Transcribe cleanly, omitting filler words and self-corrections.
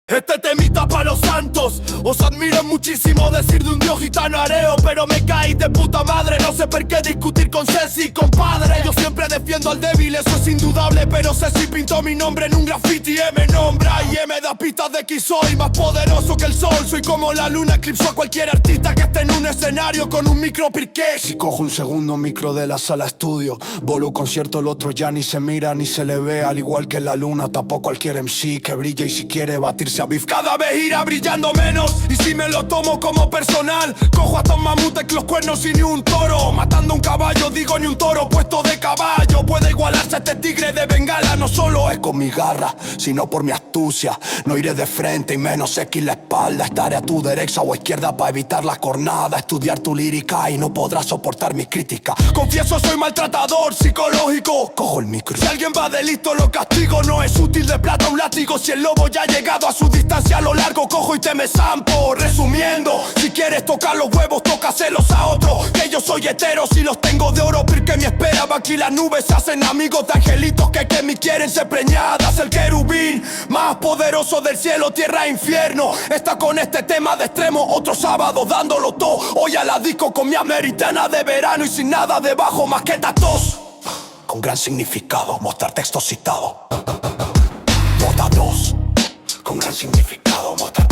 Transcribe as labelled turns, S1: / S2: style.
S1: Este temita pa' los santos. Os admiro muchísimo decir de un dios gitano areo, pero me caí de puta madre. No sé por qué discutir con Ceci, compadre. Yo siempre defiendo al débil, eso es indudable, pero Ceci pintó mi nombre en un graffiti y me nombra y me da pistas de que soy más poderoso que el sol. Soy como la luna, eclipso a cualquier artista que esté en un escenario con un micro pirqué.
S2: Si cojo un segundo micro de la sala estudio, bolo concierto, el otro ya ni se mira ni se le ve. Al igual que la luna, tapo cualquier MC que brille y si quiere batirse a beef.
S1: Cada vez irá brillando menos, y si me lo tomo como personal, cojo hasta un mamute que los cuernos y ni un toro. Matando un caballo, digo ni un toro puesto de caballo puede igualarse a este tigre de Bengala. No solo es
S2: con mi garra, sino por mi astucia. No iré de frente y menos X la espalda. Estaré a tu derecha o izquierda para evitar la cornada. Estudiar tu lírica y no podrás soportar mis críticas.
S1: Confieso soy maltratador psicológico.
S2: Cojo el micro.
S1: Si alguien va de listo lo castigo. No es útil de plata un látigo si el lobo ya ha llegado a su distancia. A lo largo cojo y te me zampo. Resumiendo, si quieres tocar los huevos, tócaselos a otro. Que yo soy hetero si los tengo de oro. Porque me esperaba aquí las nubes se hacen amigos de angelitos que me quieren ser preñadas. El querubín más poderoso del cielo, tierra e infierno. Está con este tema de extremo. Otro sábado dándolo todo. Hoy a la disco con mi americana de verano y sin nada debajo más que tatos.
S2: Con gran significado, mostrar texto citado. Bota 2. Con gran significado, mostrar